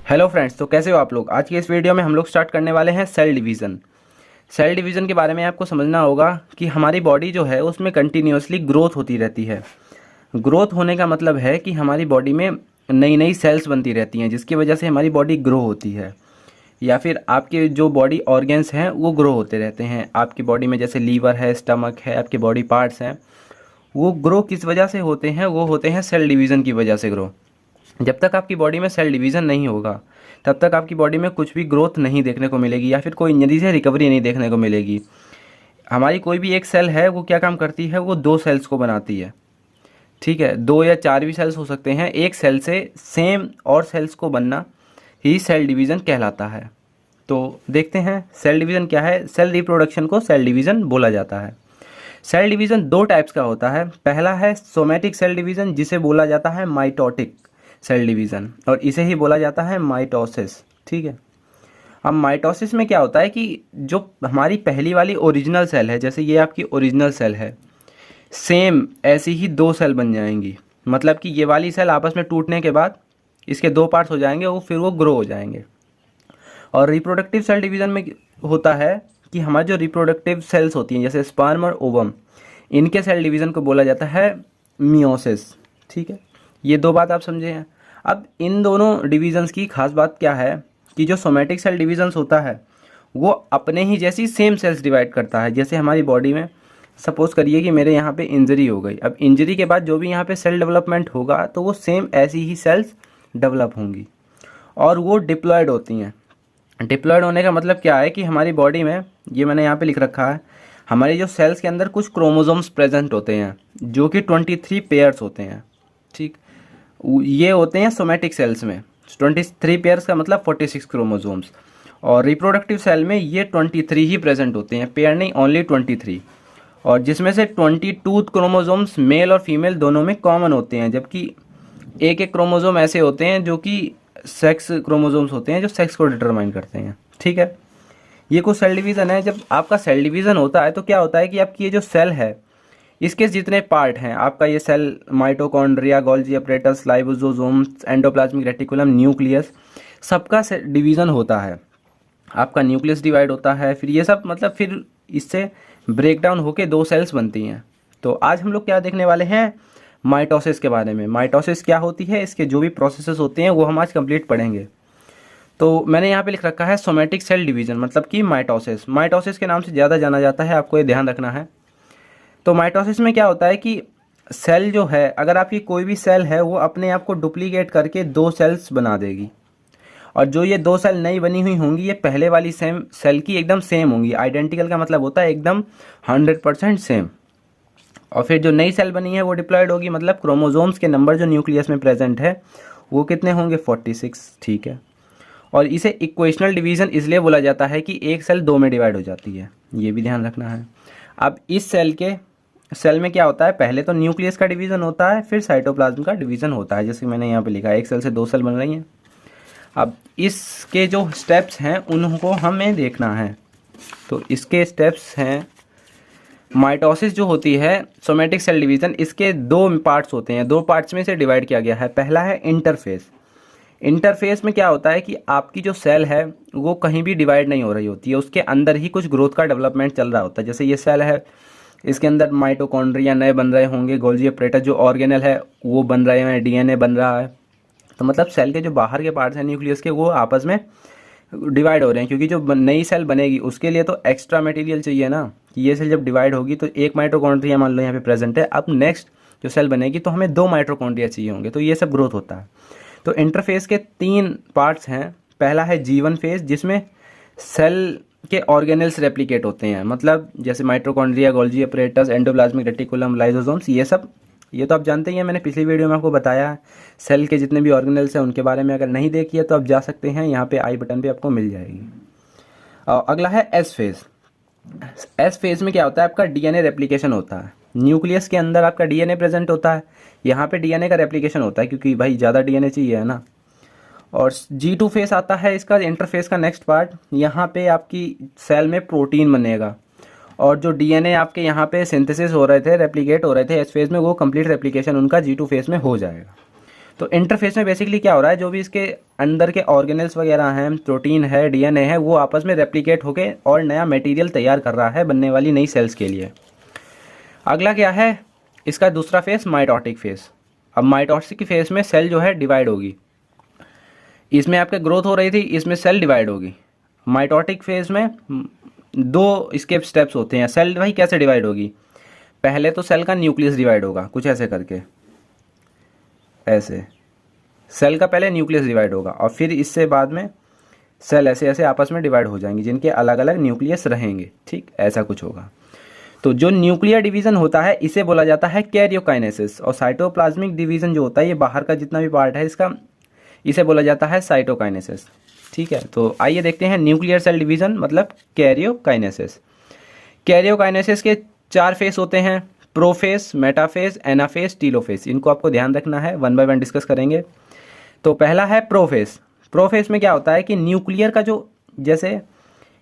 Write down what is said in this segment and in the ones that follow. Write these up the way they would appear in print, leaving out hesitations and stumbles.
Hello friends, तो कैसे हो आप लोग। आज की इस वीडियो में हम लोग स्टार्ट करने वाले हैं सेल डिवीज़न। सेल डिवीज़न के बारे में आपको समझना होगा कि हमारी बॉडी जो है उसमें कंटिन्यूअसली ग्रोथ होती रहती है। ग्रोथ होने का मतलब है कि हमारी बॉडी में नई नई सेल्स बनती रहती हैं, जिसकी वजह से हमारी बॉडी ग्रो होती है, या फिर आपके जो बॉडी ऑर्गेन्स हैं वो ग्रो होते रहते हैं। आपकी बॉडी में जैसे लीवर है, स्टमक है, आपके बॉडी पार्ट्स हैं, वो ग्रो किस वजह से होते हैं? वो होते हैं सेल डिवीज़न की वजह से ग्रो। जब तक आपकी बॉडी में सेल डिवीज़न नहीं होगा तब तक आपकी बॉडी में कुछ भी ग्रोथ नहीं देखने को मिलेगी, या फिर कोई इंजरी से रिकवरी नहीं देखने को मिलेगी। हमारी कोई भी एक सेल है, वो क्या काम करती है? वो दो सेल्स को बनाती है, ठीक है। दो या चार भी सेल्स हो सकते हैं। एक सेल से सेम और सेल्स को बनना ही सेल डिवीज़न कहलाता है। तो देखते हैं सेल डिवीज़न क्या है। सेल रिप्रोडक्शन को सेल डिवीज़न बोला जाता है। सेल डिवीज़न दो टाइप्स का होता है। पहला है सोमैटिक सेल डिवीज़न, जिसे बोला जाता है माइटोटिक सेल डिवीज़न, और इसे ही बोला जाता है माइटोसिस, ठीक है। अब माइटोसिस में क्या होता है कि जो हमारी पहली वाली ओरिजिनल सेल है, जैसे ये आपकी ओरिजिनल सेल है, सेम ऐसी ही दो सेल बन जाएंगी। मतलब कि ये वाली सेल आपस में टूटने के बाद इसके दो पार्ट्स हो जाएंगे, फिर वो ग्रो हो जाएंगे। और रिप्रोडक्टिव सेल डिवीज़न में होता है कि हमारी जो रिप्रोडक्टिव सेल्स होती हैं, जैसे स्पर्म और ओवम, इनके सेल डिवीज़न को बोला जाता है मियोसिस, ठीक है। ये दो बात आप समझे हैं। अब इन दोनों डिवीज़न्स की खास बात क्या है कि जो सोमैटिक सेल डिवीज़न्स होता है वो अपने ही जैसी सेम सेल्स डिवाइड करता है। जैसे हमारी बॉडी में सपोज़ करिए कि मेरे यहाँ पे इंजरी हो गई। अब इंजरी के बाद जो भी यहाँ पे सेल डेवलपमेंट होगा तो वो सेम ऐसी ही सेल्स डेवलप होंगी और वो डिप्लॉयड होती हैं। डिप्लॉयड होने का मतलब क्या है कि हमारी बॉडी में, ये मैंने यहाँ पे लिख रखा है, हमारी जो सेल्स के अंदर कुछ क्रोमोसोम्स प्रेजेंट होते हैं जो कि 23 पेयर्स होते हैं, ठीक। ये होते हैं सोमैटिक सेल्स में। 23 पेयर्स का मतलब 46 क्रोमोसोम्स। और रिप्रोडक्टिव सेल में ये 23 ही प्रेजेंट होते हैं, पेयर नहीं, ओनली 23। और जिसमें से 22 क्रोमोसोम्स मेल और फीमेल दोनों में कॉमन होते हैं, जबकि एक एक क्रोमोसोम ऐसे होते हैं जो कि सेक्स क्रोमोसोम्स होते हैं, जो सेक्स को डिटरमाइन करते हैं, ठीक है। ये कुछ सेल डिवीज़न है। जब आपका सेल डिवीज़न होता है तो क्या होता है कि आपकी ये जो सेल है, इसके जितने पार्ट हैं, आपका ये cell mitochondria, Golgi apparatus, ribosome, endoplasmic reticulum, nucleus, सबका डिवीज़न होता है। आपका न्यूक्लियस डिवाइड होता है, फिर ये सब मतलब फिर इससे ब्रेक डाउन होके दो सेल्स बनती हैं। तो आज हम लोग क्या देखने वाले हैं? माइटोसिस के बारे में। माइटोसिस क्या होती है, इसके जो भी प्रोसेसेस होते हैं वो हम आज कंप्लीट पढ़ेंगे। तो मैंने यहाँ पे लिख रखा है सोमैटिक सेल डिवीज़न, मतलब कि माइटोसिस। माइटोसिस के नाम से ज़्यादा जाना जाता है, आपको ये ध्यान रखना है। तो माइटोसिस में क्या होता है कि सेल जो है, अगर आपकी कोई भी सेल है, वो अपने आप को डुप्लीकेट करके दो सेल्स बना देगी, और जो ये दो सेल नई बनी हुई होंगी ये पहले वाली सेम सेल की एकदम सेम होंगी। आइडेंटिकल का मतलब होता है एकदम 100% सेम। और फिर जो नई सेल बनी है वो डिप्लॉयड होगी, मतलब क्रोमोसोम्स के नंबर जो न्यूक्लियस में प्रेजेंट है वो कितने होंगे? 46, ठीक है। और इसे इक्वेशनल डिवीज़न इसलिए बोला जाता है कि एक सेल दो में डिवाइड हो जाती है, ये भी ध्यान रखना है। अब इस सेल में क्या होता है? पहले तो न्यूक्लियस का डिवीज़न होता है, फिर साइटोप्लाज्म का डिवीज़न होता है, जैसे मैंने यहाँ पे लिखा है, एक सेल से दो सेल बन रही हैं। अब इसके जो स्टेप्स हैं उनको हमें देखना है। तो इसके स्टेप्स हैं, माइटोसिस जो होती है, सोमैटिक सेल डिवीज़न, इसके दो पार्ट्स होते हैं। दो पार्ट्स में से डिवाइड किया गया है। पहला है इंटरफेस। इंटरफेस में क्या होता है कि आपकी जो सेल है वो कहीं भी डिवाइड नहीं हो रही होती है, उसके अंदर ही कुछ ग्रोथ का डेवलपमेंट चल रहा होता है। जैसे ये सेल है, इसके अंदर माइटोकॉन्ड्रिया नए बन रहे होंगे, गोल्जी अपरेटस जो ऑर्गेनल है वो बन रहे हैं, डीएनए बन रहा है। तो मतलब सेल के जो बाहर के पार्ट्स हैं न्यूक्लियस के, वो आपस में डिवाइड हो रहे हैं, क्योंकि जो नई सेल बनेगी उसके लिए तो एक्स्ट्रा मटेरियल चाहिए ना, कि ये सेल जब डिवाइड होगी तो एक माइटोकॉन्ड्रिया मान लो यहाँ पे प्रेजेंट है, अब नेक्स्ट जो सेल बनेगी तो हमें दो माइटोकॉन्ड्रिया चाहिए होंगे, तो ये सब ग्रोथ होता है। तो इंटरफेस के 3 पार्ट्स हैं। पहला है G1 फेज, जिसमें सेल के ऑर्गेनल्स रेप्लिकेट होते हैं, मतलब जैसे mitochondria, Golgi apparatus, endoplasmic reticulum, lysosomes, ये सब, ये तो आप जानते ही हैं, मैंने पिछली वीडियो में आपको बताया है। सेल के जितने भी ऑर्गेनल्स हैं उनके बारे में अगर नहीं देखी है तो आप जा सकते हैं, यहाँ पे आई बटन पे आपको मिल जाएगी। अगला है एस फेज। एस फेज में क्या होता है? आपका डीएनए रेप्लिकेशन होता है। न्यूक्लियस के अंदर आपका डीएनए प्रेजेंट होता है, यहाँ पे डीएनए का रेप्लिकेशन होता है, क्योंकि भाई ज़्यादा डीएनए चाहिए है ना। और G2 फेज आता है इसका, इंटरफेस का नेक्स्ट पार्ट। यहाँ पे आपकी सेल में प्रोटीन बनेगा, और जो डीएनए आपके यहाँ पे सिंथेसिस हो रहे थे, रेप्लिकेट हो रहे थे एस फेज में, वो कंप्लीट रेप्लिकेशन उनका G2 फेज में हो जाएगा। तो इंटरफेस में बेसिकली क्या हो रहा है, जो भी इसके अंदर के ऑर्गेनल्स वगैरह हैं, प्रोटीन है, डीएनए है, वो आपस में रेप्लिकेट होके और नया मटेरियल तैयार कर रहा है बनने वाली नई सेल्स के लिए। अगला क्या है इसका दूसरा फेस, माइटोटिक फेस। अब माइटोटिक फेस में सेल जो है डिवाइड होगी, इसमें आपके ग्रोथ हो रही थी, इसमें सेल डिवाइड होगी। माइटोटिक फेज में दो इसके स्टेप्स होते हैं। सेल भाई कैसे डिवाइड होगी, पहले तो सेल का न्यूक्लियस डिवाइड होगा कुछ ऐसे करके, ऐसे सेल का पहले न्यूक्लियस डिवाइड होगा और फिर इससे बाद में सेल ऐसे ऐसे आपस में डिवाइड हो जाएंगी जिनके अलग अलग न्यूक्लियस रहेंगे, ठीक, ऐसा कुछ होगा। तो जो न्यूक्लियर डिवीजन होता है इसे बोला जाता है कैरियोकाइनेसिस, और साइटोप्लाज्मिक डिवीजन जो होता है, ये बाहर का जितना भी पार्ट है इसका, इसे बोला जाता है साइटोकाइनेसिस, ठीक है। तो आइए देखते हैं न्यूक्लियर सेल डिवीजन मतलब कैरियोकाइनेसिस। कैरियोकाइनेसिस के 4 फेस होते हैं, प्रोफेस, मेटाफेस, एनाफेस, टीलोफेस। इनको आपको ध्यान रखना है, 1 बाय 1 डिस्कस करेंगे। तो पहला है प्रोफेस। प्रोफेस में क्या होता है कि न्यूक्लियर का जो, जैसे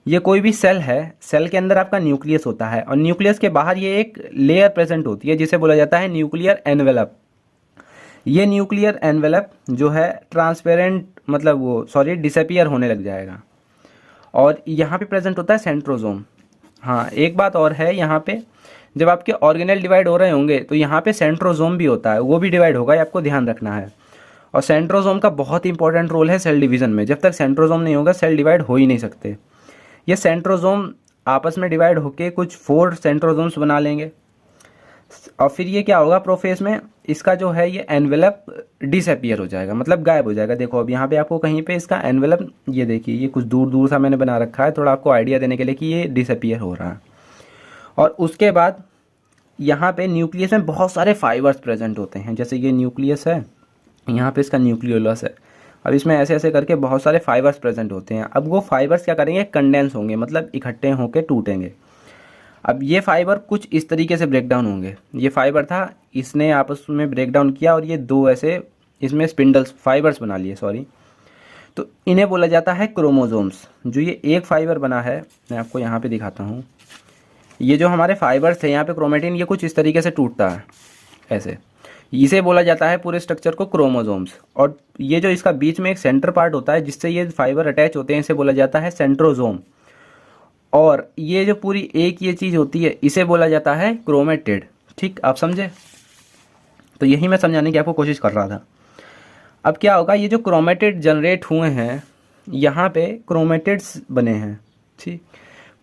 ये कोई भी सेल है, सेल के अंदर आपका न्यूक्लियस होता है और न्यूक्लियस के बाहर ये एक लेयर प्रेजेंट होती है जिसे बोला जाता है न्यूक्लियर एनवेलप। ये न्यूक्लियर एनवेलप जो है ट्रांसपेरेंट मतलब डिसअपियर होने लग जाएगा। और यहाँ पे प्रेजेंट होता है सेंट्रोजोम। हाँ, एक बात और है, यहाँ पे जब आपके ऑर्गेनेल डिवाइड हो रहे होंगे तो यहाँ पे सेंट्रोजोम भी होता है, वो भी डिवाइड होगा, ये आपको ध्यान रखना है। और सेंट्रोजोम का बहुत इंपॉर्टेंट रोल है सेल डिवीज़न में। जब तक सेंट्रोजोम नहीं होगा सेल डिवाइड हो ही नहीं सकते। ये सेंट्रोजोम आपस में डिवाइड होके कुछ 4 सेंट्रोजोम्स बना लेंगे और फिर ये क्या होगा प्रोफेस में, इसका जो है ये एनवेलप डिसअपियर हो जाएगा, मतलब गायब हो जाएगा। देखो अब यहाँ पे आपको कहीं पे इसका एनवेलप, ये देखिए ये कुछ दूर दूर सा मैंने बना रखा है थोड़ा आपको आइडिया देने के लिए कि ये डिसअपियर हो रहा है। और उसके बाद यहाँ पे न्यूक्लियस में बहुत सारे फाइबर्स प्रेजेंट होते हैं, जैसे ये न्यूक्लियस है, यहाँ पे इसका न्यूक्लियोलस है। अब इसमें ऐसे ऐसे करके बहुत सारे फाइबर्स प्रेजेंट होते हैं। अब वो फाइबर्स क्या करेंगे, कंडेंस होंगे, मतलब इकट्ठे होकर टूटेंगे। अब ये फाइबर कुछ इस तरीके से ब्रेक डाउन होंगे। ये फाइबर था, इसने आपस में ब्रेक डाउन किया और ये 2 ऐसे इसमें स्पिंडल्स फाइबर्स बना लिए, तो इन्हें बोला जाता है क्रोमोजोम्स। जो ये एक फाइबर बना है, मैं आपको यहाँ पे दिखाता हूँ, ये जो हमारे फाइबर्स थे यहाँ पे क्रोमेटिन, ये कुछ इस तरीके से टूटता है ऐसे, इसे बोला जाता है पूरे स्ट्रक्चर को क्रोमोजोम्स। और ये जो इसका बीच में एक सेंटर पार्ट होता है जिससे ये फाइबर अटैच होते हैं, इसे बोला जाता है सेंट्रोजोम। और ये जो पूरी एक ये चीज़ होती है इसे बोला जाता है क्रोमेटिड, ठीक, आप समझे। तो यही मैं समझाने की आपको कोशिश कर रहा था। अब क्या होगा, ये जो क्रोमेटिड जनरेट हुए हैं यहाँ पे क्रोमेटिड्स बने हैं, ठीक।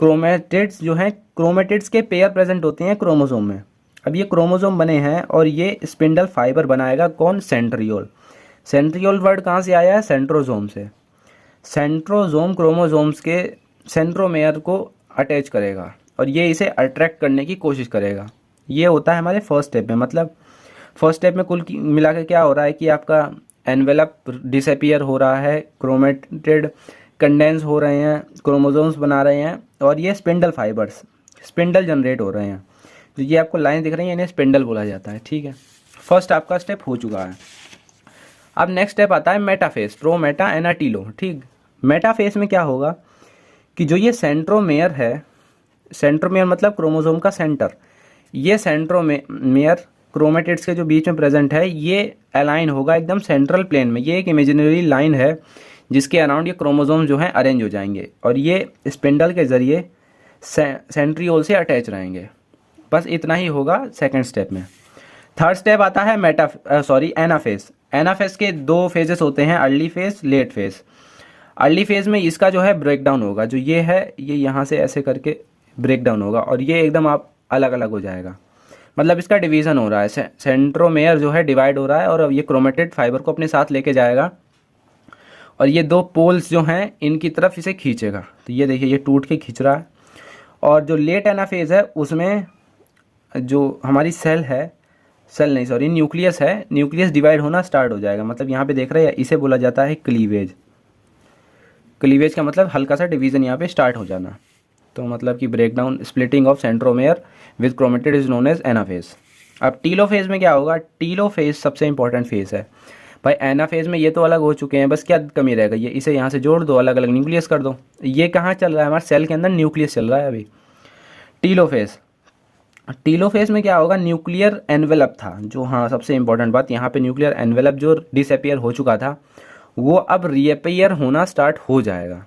क्रोमेटिड्स जो हैं, क्रोमेटिड्स के पेयर प्रेजेंट होते हैं क्रोमोसोम में। अब ये क्रोमोसोम बने हैं और ये स्पिंडल फाइबर बनाएगा कौन, सेंट्रियोल। सेंट्रियोल वर्ड कहाँ से आया है, सेंट्रोजोम से। सेंट्रोजोम क्रोमोसोम्स के सेंट्रोमेयर को अटैच करेगा और ये इसे अट्रैक्ट करने की कोशिश करेगा। ये होता है हमारे फर्स्ट स्टेप में। मतलब फर्स्ट स्टेप में कुल मिला के क्या हो रहा है कि आपका एनवेलप डिसअपियर हो रहा है, क्रोमेटिड कंडेंस हो रहे हैं, क्रोमोसोम्स बना रहे हैं और ये स्पिंडल फाइबर्स, स्पिंडल जनरेट हो रहे हैं। तो ये आपको लाइन दिख रही है, इन्हें स्पिंडल बोला जाता है, ठीक है। फर्स्ट आपका स्टेप हो चुका है। अब नेक्स्ट स्टेप आता है मेटाफेस, प्रो मेटा एना टीलो, ठीक। मेटाफेस में क्या होगा कि जो ये सेंट्रोमेयर है, सेंट्रोमेयर मतलब क्रोमोसोम का सेंटर, ये सेंट्रोमेयर क्रोमेटिड्स के जो बीच में प्रेजेंट है ये अलाइन होगा एकदम सेंट्रल प्लेन में। ये एक इमेजिनरी लाइन है जिसके अराउंड ये क्रोमोसोम जो हैं अरेंज हो जाएंगे और ये स्पिंडल के ज़रिए सेंट्रियोल से अटैच रहेंगे। बस इतना ही होगा सेकंड स्टेप में। थर्ड स्टेप आता है एनाफेस। एनाफेस के 2 फेजेस होते हैं, early phase, late phase. Early phase में इसका जो है ब्रेक डाउन होगा, जो ये है ये यहाँ से ऐसे करके ब्रेक डाउन होगा और ये एकदम आप अलग अलग हो जाएगा, मतलब इसका डिवीज़न हो रहा है। सेंट्रोमेयर जो है डिवाइड हो रहा है और अब ये क्रोमेटिड फाइबर को अपने साथ लेके जाएगा और ये 2 पोल्स जो हैं इनकी तरफ इसे खींचेगा। तो ये देखिए ये टूट के खींच रहा है। और जो लेट एनाफेज है उसमें जो हमारी न्यूक्लियस है, न्यूक्लियस डिवाइड होना स्टार्ट हो जाएगा। मतलब यहाँ पे देख रहे हैं, इसे बोला जाता है क्लीवेज। क्लीवेज का मतलब हल्का सा डिवीज़न यहाँ पे स्टार्ट हो जाना। तो मतलब कि break down, splitting of centromere with chromatid is known as anaphase. अब टीलोफेज में क्या होगा, टीलोफेज सबसे इंपॉर्टेंट फेज है भाई। एनाफेज में ये तो अलग हो चुके हैं, बस क्या कमी रहेगा, ये इसे यहाँ से जोड़ दो, अलग अलग न्यूक्लियस कर दो। ये कहाँ चल रहा है, हमारे सेल के अंदर न्यूक्लियस चल रहा है अभी। टीलोफेज टीलोफेज में क्या होगा, न्यूक्लियर एनवेलप था जो, हाँ सबसे इंपॉर्टेंट बात यहाँ पे, न्यूक्लियर एनवेलप जो डिसअपियर हो चुका था वो अब रीअपियर होना स्टार्ट हो जाएगा।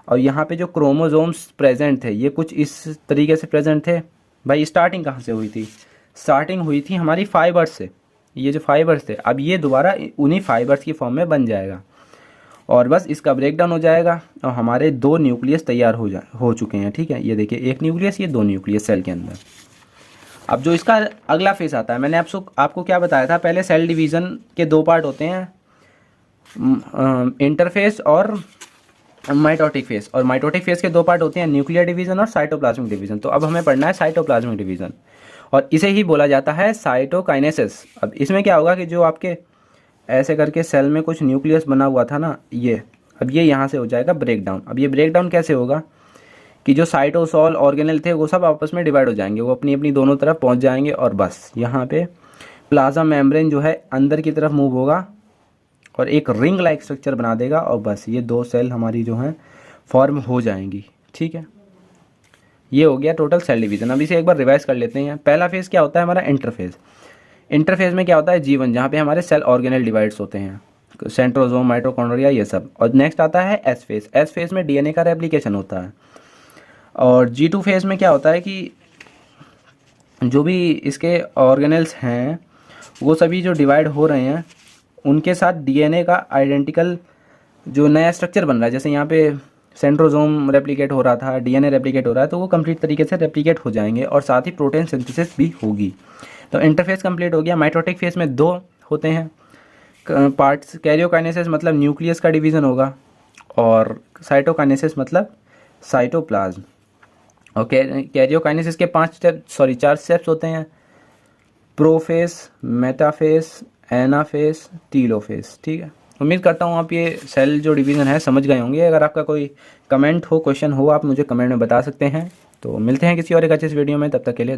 और यहाँ पे जो क्रोमोसोम्स प्रेजेंट थे ये कुछ इस तरीके से प्रेजेंट थे। भाई स्टार्टिंग कहाँ से हुई थी, स्टार्टिंग हुई थी हमारी फाइबर्स से। ये जो फाइबर्स थे अब ये दोबारा उन्हीं फाइबर्स की फॉर्म में बन जाएगा और बस इसका ब्रेकडाउन हो जाएगा और हमारे 2 न्यूक्लियस तैयार हो चुके हैं। ठीक है, ये देखिए 1 न्यूक्लियस, ये 2 न्यूक्लियस सेल के अंदर। अब जो इसका अगला फेस आता है, मैंने आपको क्या बताया था, पहले सेल डिवीज़न के 2 पार्ट होते हैं, इंटरफेस और माइटोटिक फेस। और माइटोटिक फेस के 2 पार्ट होते हैं, न्यूक्लियर डिवीज़न और साइटोप्लाज्मिक डिवीज़न। तो अब हमें पढ़ना है साइटोप्लाज्मिक डिवीज़न और इसे ही बोला जाता है साइटोकाइनेसिस। अब इसमें क्या होगा कि जो आपके ऐसे करके सेल में कुछ न्यूक्लियस बना हुआ था ना, ये अब ये यहाँ से हो जाएगा ब्रेकडाउन। अब ये ब्रेकडाउन कैसे होगा कि जो साइटोसोल ऑर्गेनेल थे वो सब आपस में डिवाइड हो जाएंगे, वो अपनी अपनी दोनों तरफ पहुँच जाएंगे और बस यहाँ पे प्लाज्मा मेम्ब्रेन जो है अंदर की तरफ मूव होगा और एक रिंग लाइक स्ट्रक्चर बना देगा और बस ये 2 सेल हमारी जो हैं फॉर्म हो जाएंगी। ठीक है, ये हो गया टोटल सेल डिवीज़न। अब इसे एक बार रिवाइज कर लेते हैं। पहला फेज़ क्या होता है हमारा, इंटरफेज़। इंटरफेज़ में क्या होता है, G1, जहाँ पे हमारे सेल ऑर्गेनेल डिवाइड्स होते हैं, सेंट्रोसोम, माइटोकॉन्ड्रिया, ये सब। और नेक्स्ट आता है एस फेज़। एस फेज़ में DNA का रेप्लिकेशन होता है। और G2 फेज़ में क्या होता है कि जो भी इसके ऑर्गेनेल्स हैं वो सभी जो डिवाइड हो रहे हैं उनके साथ DNA का आइडेंटिकल जो नया स्ट्रक्चर बन रहा है, जैसे यहाँ पे सेंट्रोसोम रेप्लिकेट हो रहा था, DNA रेप्लिकेट हो रहा है, तो वो कंप्लीट तरीके से रेप्लिकेट हो जाएंगे और साथ ही प्रोटीन सिंथेसिस भी होगी। तो इंटरफेस कंप्लीट हो गया। माइटोटिक फेस में 2 होते हैं पार्ट्स, कैरियोकाइनेसिस मतलब न्यूक्लियस का डिवीज़न होगा और साइटोकाइनेसिस मतलब साइटोप्लाज्म। और कैरियोकाइनेसिस के 4 स्टेप्स होते हैं, प्रोफेस, मेटाफेस, एनाफेस, टीलोफेस। ठीक है, उम्मीद करता हूँ आप ये सेल जो डिवीज़न है समझ गए होंगे। अगर आपका कोई कमेंट हो, क्वेश्चन हो, आप मुझे कमेंट में बता सकते हैं। तो मिलते हैं किसी और एक अच्छे वीडियो में, तब तक के लिए